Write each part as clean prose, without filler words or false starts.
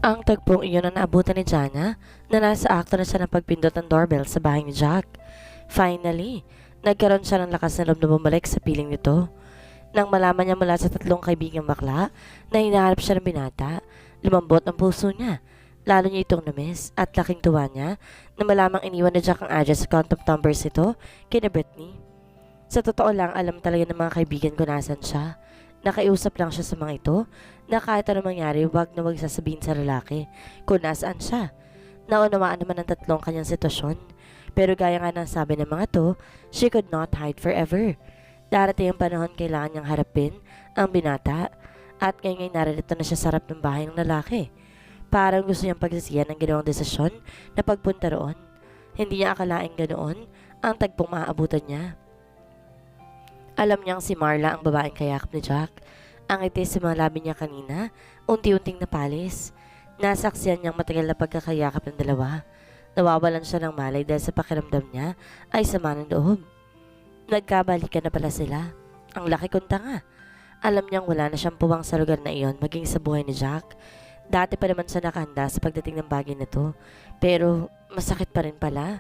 Ang tagpong iyon ang naabutan ni Jana na nasa akto na siya ng pagpindot ng doorbell sa bahay ni Jack. Finally, nagkaroon siya ng lakas na loob na bumalik sa piling nito. Nang malaman niya mula sa tatlong kaibigang bakla na hinahanap siya ng binata, lumambot ang puso niya. Lalo niya itong namiss at laking tuwa niya na malamang iniwan ni Jack ang address sa contact numbers nito kina Brittany. Sa totoo lang, alam talaga ng mga kaibigan ko nasan siya. Nakiusap lang siya sa mga ito na kahit ano mangyari, wag na wag sasabihin sa lalaki kung nasaan siya. Naunawaan naman ang tatlong kanyang sitwasyon. Pero gaya nga ng sabi ng mga to, she could not hide forever. Darating ang panahon kailangan niyang harapin ang binata at ngayon narito na siya sa harap ng bahay ng lalaki. Parang gusto niyang pagsisiyan ng ginawang desisyon na pagpunta roon. Hindi niya akalaing ganoon ang tagpong maaabutan niya. Alam niyang si Marla ang babaeng kayakap ni Jack. Ang itis sa mga labi niya kanina, unti-unting napalis. Nasaksiyan niyang matagal na pagkakayakap ng dalawa. Nawawalan siya ng malay dahil sa pakiramdam niya ay sama ng loob. Nagkabalikan na pala sila. Ang laki kong tanga. Alam niyang wala na siyang puwang sa lugar na iyon maging sa buhay ni Jack. Dati pa naman siya nakahanda sa pagdating ng bagay na to. Pero masakit pa rin pala.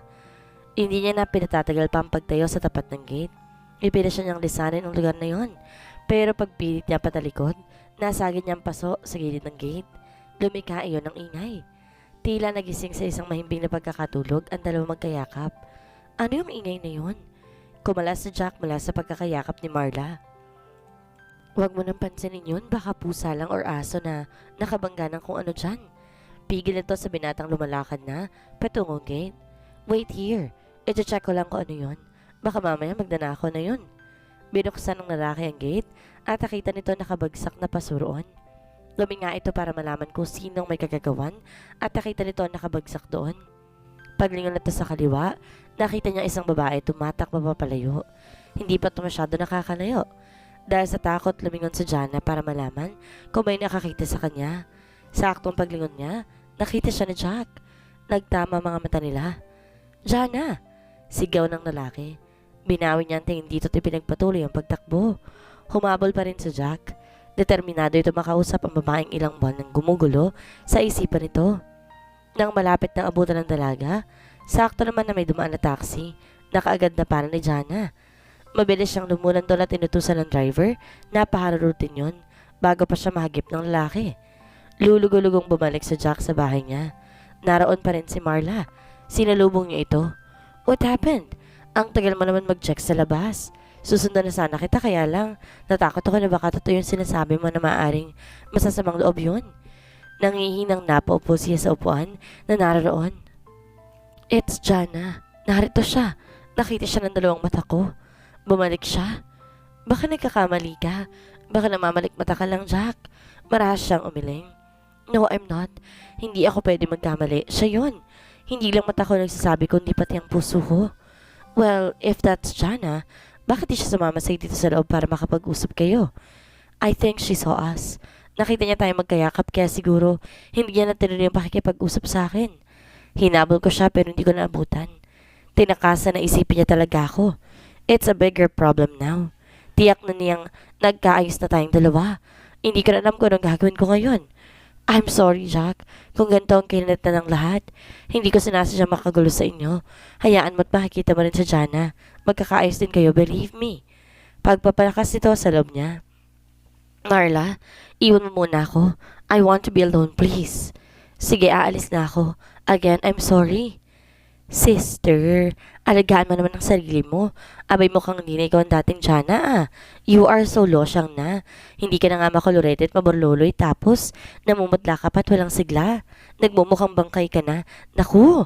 Hindi niya na pinatatagal pa ang pagtayo sa tapat ng gate. Ipila siya niyang lisanin ang lugar na yon. Pero pagpilit niya patalikod, nasagin niyang paso sa gilid ng gate. Lumika iyon ng ingay. Tila nagising sa isang mahimbing na pagkakatulog ang dalawang magkayakap. Ano yung ingay na yon? Kumalas si Jack mula sa pagkakayakap ni Marla. Huwag mo nang pansinin yun, baka pusa lang or aso na nakabangga ng kung ano dyan. Pigil ito sa binatang lumalakad na patungong gate. Wait here, iti-check ko lang kung ano yun. Baka mamaya magdanakaw na yun. Binuksan ng lalaki ang gate at nakita nito nakabagsak na pasuroon. Luminga ito para malaman kung sinong may kagagawan at nakita nito nakabagsak doon. Paglingon nito sa kaliwa, nakita niya isang babae tumatakbo papalayo. Hindi pa ito masyado nakakalayo. Dahil sa takot lumingon si Jana para malaman kung may nakakita sa kanya. Sa aktong paglingon niya, nakita siya ni Jack. Nagtama mga mata nila. Jana! Sigaw ng lalaki. Binawi niya ang tingin dito at ipinagpatuloy ang pagtakbo. Humabol pa rin si Jack. Determinado ito makausap ang babaeng ilang buwan ng gumugulo sa isipan nito. Nang malapit na abutan ng dalaga, sakto naman na may dumaan na taxi, nakaagad na para ni Jana. Mabilis siyang lumulan doon at inutusan ng driver na paharurutin yun bago pa siya mahagip ng lalaki. Lulugulugong bumalik si Jack sa bahay niya. Naroon pa rin si Marla. Sinalubong niya ito. What happened? Ang tagal mo naman mag-check sa labas. Susundan na sana kita kaya lang natakot ako na baka totoo yung sinasabi mo na maaaring masasamang loob yun. Nangihinang napaupo siya sa upuan na naroon. It's Jana. Narito siya. Nakita siya ng dalawang mata ko. Bumalik siya. Baka nagkakamali ka. Baka namamalik mata ka lang, Jack. Marahas siyang umiling. No, I'm not. Hindi ako pwede magkamali. Siya yun. Hindi lang mata ko nagsasabi kundi pati ang puso ko. Well, if that's Jana, bakit di siya sumama sa dito sa loob para makapag-usap kayo? I think she saw us. Nakita niya tayo magkayakap kaya siguro hindi niya natinuloy yung pakikipag-usap sa akin. Hinabol ko siya pero hindi ko naabutan. Tinakasan na isipin niya talaga ako. It's a bigger problem now. Tiyak na niyang nagkaayos na tayong dalawa. Hindi ko na alam kung anong gagawin ko ngayon. I'm sorry, Jack. Kung ganito ang kinalit na ng lahat, hindi ko sinasadya makagulo sa inyo. Hayaan mo't makikita mo rin sa Jana. Magkakaayos din kayo, believe me. Pagpapalakas nito sa loob niya. Marla, iwan mo muna ako. I want to be alone, please. Sige, aalis na ako. Again, I'm sorry. Sister, alagaan mo naman ang sarili mo. Abay mukhang hindi na ikaw ang dating Jana ah. You are so losyang na. Hindi ka na nga makulurete at maburluloy tapos namumutla ka pa at walang sigla. Nagmumukhang bangkay ka na. Naku!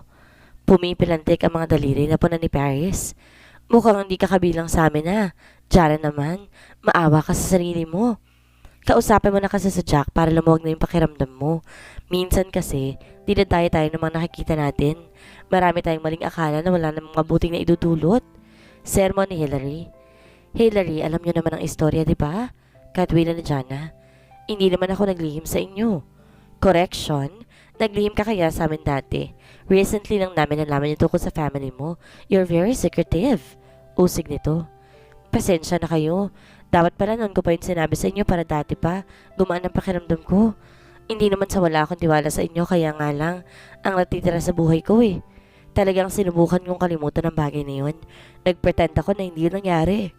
Pumipilantik ang mga daliri na punan ni Paris. Mukhang hindi ka kabilang sa amin na. Jana naman, maawa ka sa sarili mo. Kausapin mo na kasi sa Jack para lumuwag na yung pakiramdam mo. Minsan kasi, dinadayo tayo ng mga nakikita natin. Marami tayong maling akala na wala namang mabuting na idudulot. Sermon ni Hillary. Hillary, alam niyo naman ang istorya, di ba? Katwila ni Jana. Hindi naman ako naglihim sa inyo. Correction, naglihim ka kaya sa amin dati. Recently lang namin nalaman yung tungkol sa family mo. You're very secretive. Usig nito. Pasensya na kayo. Dapat pala noon ko pa yung sinabi sa inyo para dati pa gumaan ang pakiramdam ko. Hindi naman sa wala akong tiwala sa inyo, kaya nga lang ang natitira sa buhay ko eh. Talagang sinubukan kong kalimutan ang bagay na yun. Nagpretend ako na hindi yun nangyari.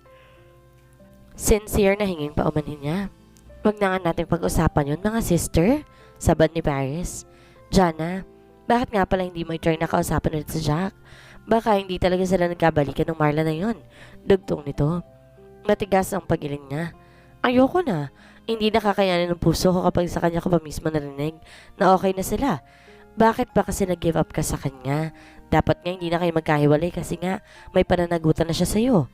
Sincere na hinging paumanhin niya. Wag na nga natin pag-usapan yun, mga sister, sabad ni Paris. Jana, bakit nga pala hindi mo i-try na kausapan ulit si Jack? Baka hindi talaga sila nagkabalikan ng Marla na yun. Dugtong nito. Matigas ang pagiling niya. Ayoko na. Hindi nakakayanin ng puso ko kapag sa kanya ko pa mismo narinig na okay na sila. Bakit ba kasi nag-give up ka sa kanya? Dapat nga hindi na kayo magkahiwalay kasi nga may pananagutan na siya sa'yo.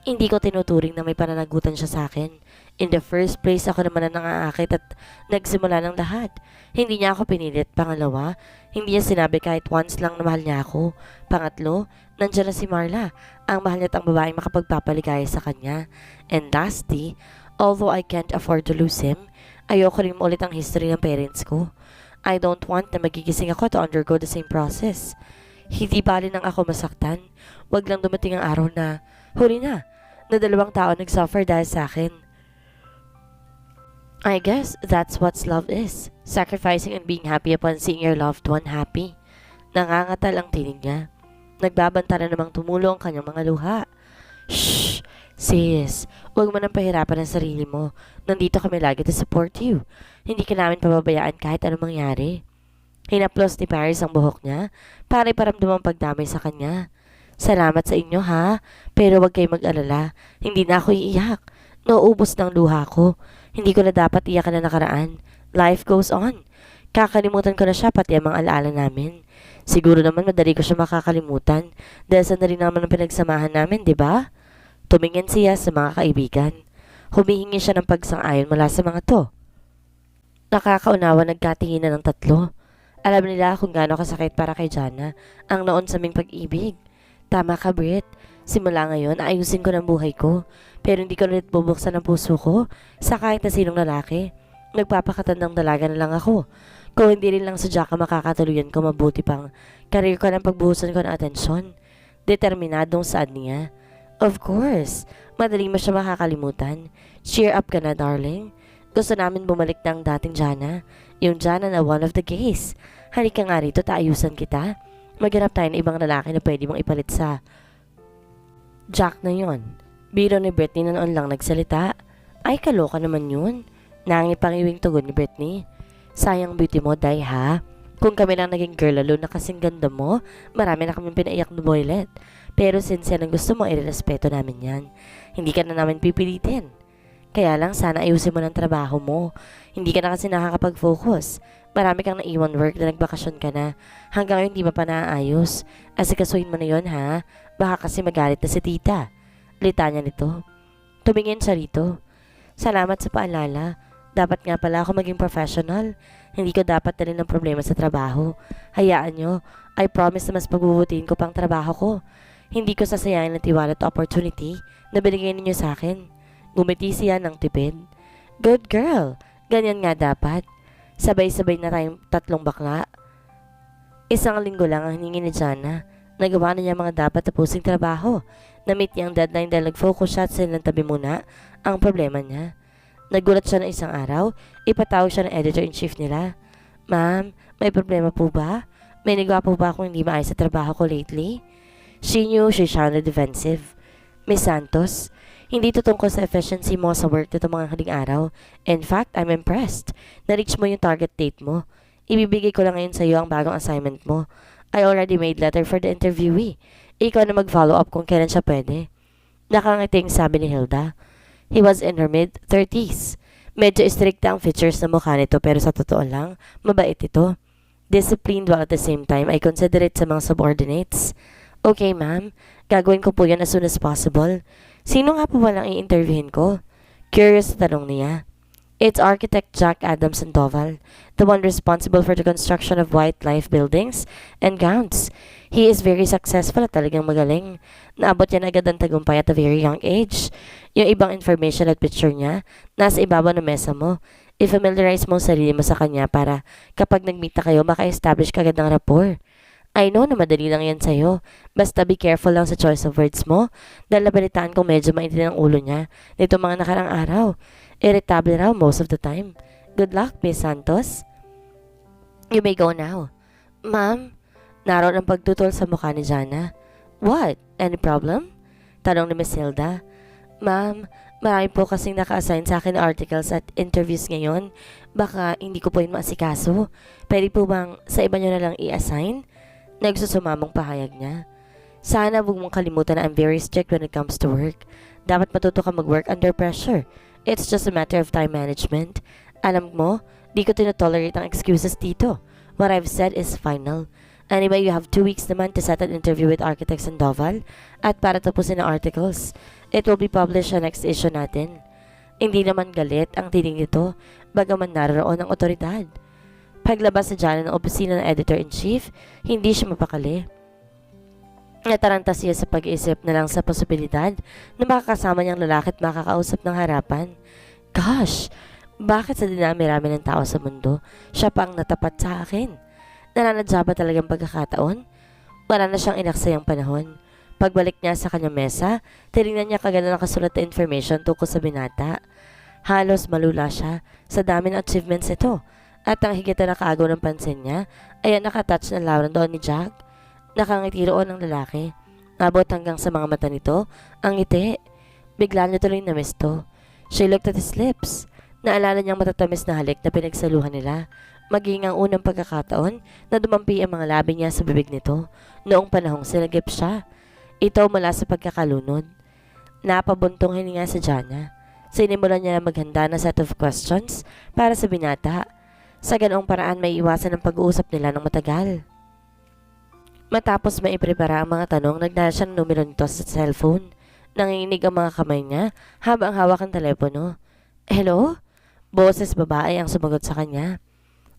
Hindi ko tinuturing na may pananagutan siya sa akin. In the first place, ako naman ang nangaakit at nagsimula ng lahat. Hindi niya ako pinilit. Pangalawa, hindi niya sinabi kahit once lang na mahal niya ako. Pangatlo, nandiyan na si Marla. Ang mahal niya at ang babaeng makapagpapaligaya sa kanya. And lastly, although I can't afford to lose him, ayoko rin ulit ang history ng parents ko. I don't want na magigising ako to undergo the same process. Hindi bali nang ako masaktan. Wag lang dumating ang araw na, huli na dalawang tao nagsuffer dahil sa akin. I guess that's what love is. Sacrificing and being happy upon seeing your loved one happy. Nangangatal ang tinig niya. Nagbabanta na namang tumulo ang kanyang mga luha. Shh! Sis, huwag mo nang pahirapan ang sarili mo. Nandito kami lagi to support you. Hindi ka namin pababayaan kahit anong mangyari. Hinaplos ni Paris ang buhok niya para iparamdam ang pagdamay sa kanya. Salamat sa inyo ha, pero huwag kayo mag-alala. Hindi na ako iiyak. Nauubos ng luha ko. Hindi ko na dapat iyakan na nakaraan. Life goes on. Kakalimutan ko na siya pati ang mga alaala namin. Siguro naman madali ko siya makakalimutan dahil sa na rin naman ang pinagsamahan namin, di ba? Tumingin siya sa mga kaibigan. Humihingi siya ng pagsang-ayon mula sa mga to. Nakakaunawa nagkatinginan ng tatlo. Alam nila kung gaano kasakit para kay Jana ang noon sa aming pag-ibig. Tama ka, Brit. Simula ngayon, ayusin ko ng buhay ko. Pero hindi ko ulit bubuksan ang puso ko sa kahit na sinong lalaki. Nagpapakatandang dalaga na lang ako. Kung hindi rin lang sa Jack ang makakatuluyan ko, mabuti pang karir ko ng pagbuhusan ko ng atensyon. Determinadong saad niya. Of course, madali mo siya makakalimutan. Cheer up ka na, darling. Gusto namin bumalik ng dating Jana. Yung Jana na one of the gays. Halika nga rito, taayusan kita. Maghanap tayo ng ibang lalaki na pwede mong ipalit sa Jack na yon. Biro ni Britney na noon lang nagsalita. Ay, kaloka naman yun. Nangipangiwing tugon ni Britney. Sayang beauty mo, Day, ha? Kung kami lang naging girl lalo na kasing ganda mo, marami na kaming pinaiyak na boylet. Pero since yan ang gusto mo, irerespeto namin yan. Hindi ka na namin pipilitin. Kaya lang sana ayusin mo ng trabaho mo. Hindi ka na kasi nakakapag-focus. Marami kang naiwan work na nagbakasyon ka na. Hanggang ngayon di ba pa naayos? Asikasuhin mo na yon ha? Baka kasi magalit na si tita. Litanya nito. Tumingin siya rito. Salamat sa paalala. Dapat nga pala ako maging professional. Hindi ko dapat dalhin ng problema sa trabaho. Hayaan nyo. I promise na mas pagbubutihin ko pang trabaho ko. Hindi ko sasayangin ng tiwala at opportunity na binigay ninyo sa akin. Gumiti siya ng tipid. Good girl. Ganyan nga dapat. Sabay-sabay na tayong tatlong bakla. Isang linggo lang ang hiningi ni Jana. Nagawa na niya mga dapat tapusing trabaho. Na-meet niya ang deadline dahil nag-focus siya at silantabi muna ang problema niya. Nagulat siya ng isang araw, ipatawag siya ng editor-in-chief nila. Ma'am, may problema po ba? May nagawa po ba akong hindi maayos sa trabaho ko lately? She knew she sounded defensive. Miss Santos, hindi to tungkol sa efficiency mo sa work nito mga haling araw. In fact, I'm impressed. Na-reach mo yung target date mo. Ibibigay ko lang ngayon sa iyo ang bagong assignment mo. I already made letter for the interviewee. Ikaw na mag-follow up kung kailan siya pwede. Nakangiting sabi ni Hilda. He was in her mid-30s. Medyo stricta ang features na mukha nito pero sa totoo lang, mabait ito. Disciplined while at the same time ay considerate sa mga subordinates. Okay ma'am, gagawin ko po yan as soon as possible. Sino nga po walang i-interviewin ko? Curious na tanong niya. It's architect Jack Adams Sandoval, the one responsible for the construction of White Life buildings and grounds. He is very successful at talagang magaling. Naabot yan agad ang tagumpay at a very young age. Yung ibang information at picture niya, nasa ibabaw ng mesa mo. I-familiarize mo ang sarili mo sa kanya para kapag nag-meet na kayo, maka-establish ka agad ng rapport. I know na madali lang yan sa'yo. Basta be careful lang sa choice of words mo. Dahil nabalitaan kong medyo mainit ang ulo niya nito mga nakarang araw. Irritable raw most of the time. Good luck, Miss Santos. You may go now. Ma'am, naroon ang pagtutol sa mukha ni Jana. What? Any problem? Tanong ni Miss Hilda. Ma'am, marami po kasing naka-assign sa akin na articles at interviews ngayon. Baka hindi ko po yun maasikaso. Pwede po bang sa iba nyo na lang i-assign? Nagsusumamong pahayag niya. Sana huwag mong kalimutan na I'm very strict when it comes to work. Dapat matuto ka mag-work under pressure. It's just a matter of time management. Alam mo, di ko tinotolerate ang excuses dito. What I've said is final. Anyway, you have 2 weeks naman to set an interview with Architects Sandoval at para tapusin ang articles. It will be published sa next issue natin. Hindi naman galit ang tinig nito, bagaman naroon ang otoridad. Paglabas sa dyan ng opisina ng Editor-in-Chief, hindi siya mapakali. Nataranta siya sa pag-iisip na lang sa posibilidad na makakasama niyang lalaki at makakausap ng harapan. Gosh! Bakit sa dinami-rami ng tao sa mundo, siya pa ang natapat sa akin? Nananadya ba talagang pagkakataon? Wala na siyang inaksayang panahon. Pagbalik niya sa kanyang mesa, tinignan niya kagad na nakasulat na information tungkol sa binata. Halos malula siya sa dami ng achievements ito. At ang higit na nakaagaw ng pansin niya ay ang nakatouch na larawan doon ni Jack. Nakangiti roon ng lalaki. Abot hanggang sa mga mata nito ang ngiti. Bigla niya tuloy na-miss to. She looked at his lips. Naalala niyang matatamis na halik na pinagsaluhan nila. Maging ang unang pagkakataon na dumampi ang mga labi niya sa bibig nito noong panahong sinagip siya. Ito mula sa pagkakalunod. Napabuntong hininga sa Jana. Sinimulan niya na maghanda na set of questions para sa binata. Sa ganoong paraan may iwasan ang pag-uusap nila ng matagal. Matapos maiprepara ang mga tanong, nagdala siya ng numero nito sa cellphone. Nanginginig ang mga kamay niya habang hawak ang telepono. Hello? Boses babae ang sumagot sa kanya.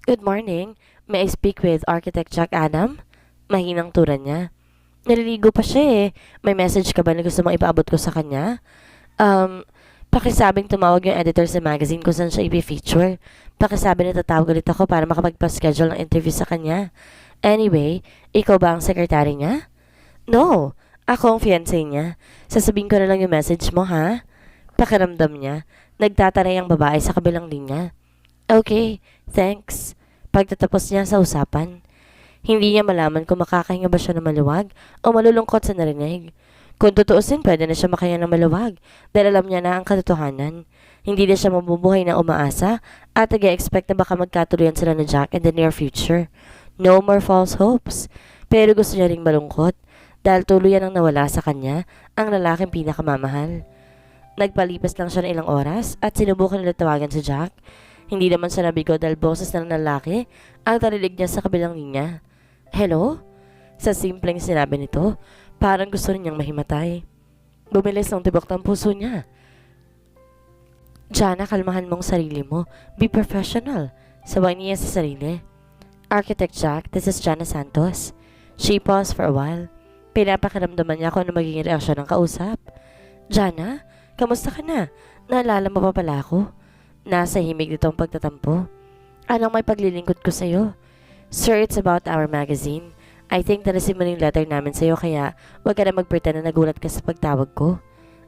Good morning. May I speak with Architect Jack Adam? Mahinang turan niya. Naliligo pa siya eh. May message ka ba na gusto mong ipaabot ko sa kanya? Pakisabing tumawag yung editor sa magazine kung saan siya i-feature. Pakisabi na tatawag ulit ako para makapagpa-schedule ng interview sa kanya. Anyway, ikaw ba ang sekretary niya? No, ako ang fiancé niya. Sasabihin ko na lang yung message mo, ha? Pakiramdam niya. Nagtataray ang babae sa kabilang linya. Okay, thanks. Pagtatapos niya sa usapan, hindi niya malaman kung makakahinga ba siya ng maluwag o malulungkot sa narinig. Kung tutuusin, pwede na siya makahinga ng maluwag dahil alam niya na ang katotohanan. Hindi na siya mabubuhay na umaasa at nag-expect na baka magkatuluyan sila ni Jack in the near future. No more false hopes. Pero gusto niya ring malungkot dahil tuluyan ang nawala sa kanya ang lalaking pinakamamahal. Nagpalipas lang siya ng ilang oras at sinubukan nila tawagan si Jack. Hindi naman siya nabigo dahil boses ng lalaki ang tarilig niya sa kabilang linya. Hello? Sa simpleng sinabi nito, parang gusto niyang mahimatay. Bumilis ng tibok ng puso niya. Jana, kalmahan mong sarili mo. Be professional. Sabay niya sa sarili. Architect Jack, this is Jana Santos. She paused for a while. Pinapakiramdaman niya kung ano magiging reaksyon ng kausap. Jana, kamusta ka na? Naalala mo pa pala ako? Nasa himig nitong pagtatampo. Anong may paglilingkod ko sa'yo? Sir, it's about our magazine. I think na-receive mo yung letter namin sa'yo kaya wag ka na mag-pretend na nagulat ka sa pagtawag ko.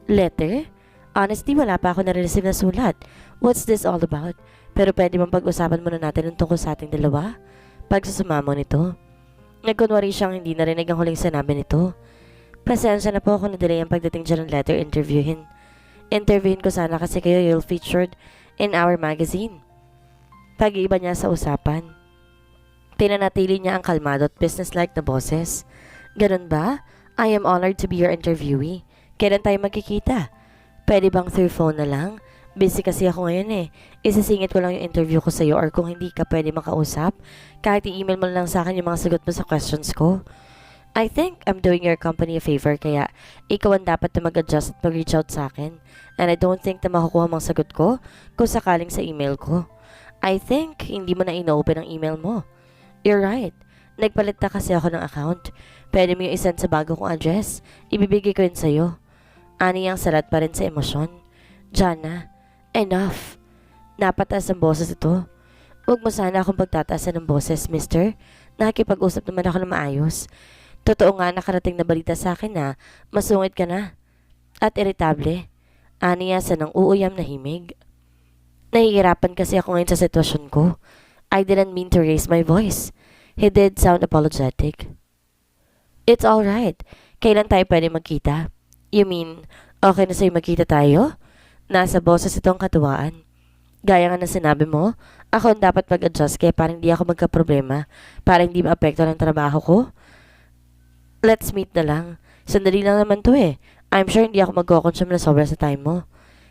Letter? Honestly, wala pa ako na-receive na sulat. What's this all about? Pero pwede mong pag-usapan muna natin ang tungkol sa ating dalawa? Pagsusuma mo nito. Nagkunwari siyang hindi narinig ang huling sinabi nito. Pasensya na po kung na-delay ang pagdating dyan ng letter interviewin. Interviewin ko sana kasi kayo you'll featured in our magazine. Pag-iiba niya sa usapan. Pinanatili niya ang kalmado at business-like na boses. Ganun ba? I am honored to be your interviewee. Kailan tayo magkikita? Pwede bang through phone na lang? Busy kasi ako ngayon eh. Isisingit ko lang yung interview ko sa'yo or kung hindi ka pwede makausap, kahit i-email mo lang sa akin yung mga sagot mo sa questions ko. I think I'm doing your company a favor kaya ikaw ang dapat na mag-adjust at mag-reach out sa akin. And I don't think na makukuha mong sagot ko kung sakaling sa email ko. I think hindi mo na ino-open ang email mo. You're right. Nagpalit na kasi ako ng account. Pwede mo yung isend sa bago kong address. Ibibigay ko yun sa'yo. Ani ang salat pa rin sa emosyon. Jana, enough. Napataas ang boses ito. Huwag mo sana akong pagtataasan ng boses, mister. Nakikipag-usap naman ako ng maayos. Totoo nga nakarating na balita sa akin na masungit ka na. At iritable. Aniya sa nang uuyam na himig. Nahihirapan kasi ako ngayon sa sitwasyon ko. I didn't mean to raise my voice. He did sound apologetic. It's alright. Kailan tayo pwede magkita? You mean, okay na sa'yo magkita tayo? Nasa boses itong katuwaan. Gaya nga ng sinabi mo, ako ang dapat mag-adjust kaya para hindi ako magka-problema, para hindi maapekto ng trabaho ko. Let's meet na lang. Sandali lang naman to eh. I'm sure hindi ako magko-consume na sobra sa time mo.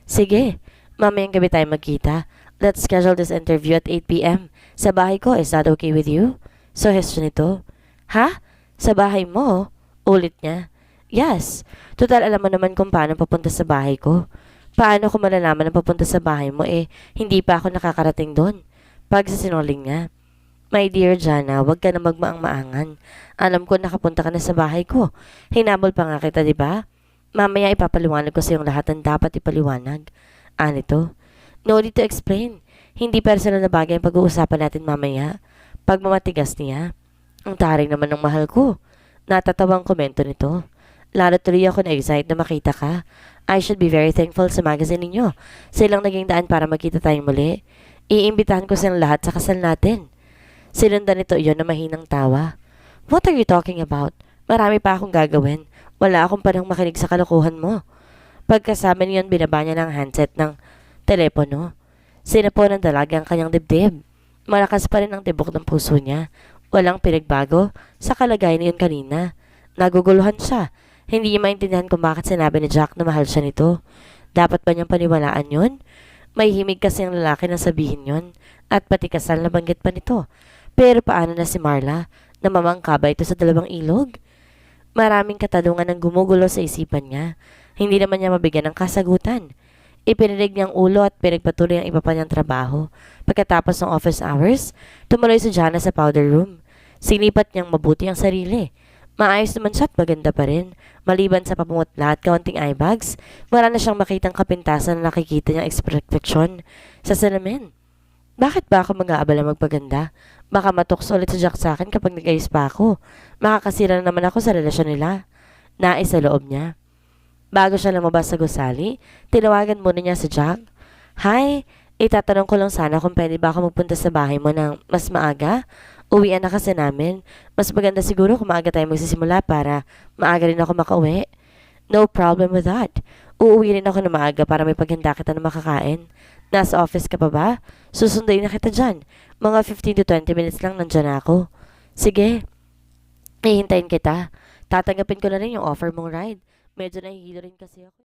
Sige, mamayang gabi tayo magkita. Let's schedule this interview at 8 p.m. Sa bahay ko, is that okay with you? Suggestion nito. Ha? Sa bahay mo? Ulit niya. Yes. Total alam mo naman kung paano papunta sa bahay ko. Paano ko malalaman na papunta sa bahay mo hindi pa ako nakakarating doon? Pagsasinungaling niya. My dear Jana, wag ka na magmaang-maangan. Alam ko nakapunta ka na sa bahay ko. Hinabol pa nga kita, di ba? Mamaya ipapaliwanag ko sa iyong lahat ng dapat ipaliwanag. Anito? No need to explain. Hindi personal na bagay ang pag-uusapan natin mamaya. Pagmamatigas niya. Ang taring naman ng mahal ko. Natatawang komento nito. Lalo tuloy ako na-excite na makita ka. I should be very thankful sa magazine ninyo. Silang naging daan para magkita tayong muli. Iimbitahan ko silang lahat sa kasal natin. Sinundan nito iyon na mahinang tawa. What are you talking about? Marami pa akong gagawin. Wala akong panahong makinig sa kalokohan mo. Pagkasama niyon, binaba niya ng handset ng telepono. Sinapo ng dalaga ang kanyang dibdib. Malakas pa rin ang tibok ng puso niya. Walang pinagbago sa kalagayan niyon kanina. Naguguluhan siya. Hindi niya maintindihan kung bakit sinabi ni Jack na mahal siya nito. Dapat ba niyang paniwalaan yun? May himig kasi ang lalaki na sabihin yun. At pati kasal na banggit pa nito. Pero paano na si Marla? Namamangka ba ito sa dalawang ilog? Maraming katanungan ang gumugulo sa isipan niya. Hindi naman niya mabigyan ng kasagutan. Ipinilig niyang ulo at pinagpatuloy ang iba pa niyang trabaho. Pagkatapos ng office hours, tumuloy si Jana sa powder room. Sinipat niyang mabuti ang sarili. Maayos naman siya at maganda pa rin. Maliban sa papumutla at kaunting eye bags, wala na siyang makitang kapintasan na nakikita niyang ekspresyon sa salamin. Bakit ba ako mag-aabala magpaganda? Baka matukso ulit si Jack sa akin kapag nag-ayos pa ako. Makakasira na naman ako sa relasyon nila. Nais sa loob niya. Bago siya lumabas sa gusali, tinawagan muna niya si Jack. Hi, itatanong ko lang sana kung pwede ba ako magpunta sa bahay mo ng mas maaga? Uwian na kasi namin. Mas maganda siguro kung maaga tayo magsisimula para maaga rin ako makauwi. No problem with that. Uuwi rin ako na maaga para may paghanda kita na makakain. Nasa office ka pa ba? Susunduin na kita dyan. Mga 15 to 20 minutes lang nandyan ako. Sige, hihintayin kita. Tatanggapin ko na rin yung offer mong ride. Medyo nahihilo rin kasi ako.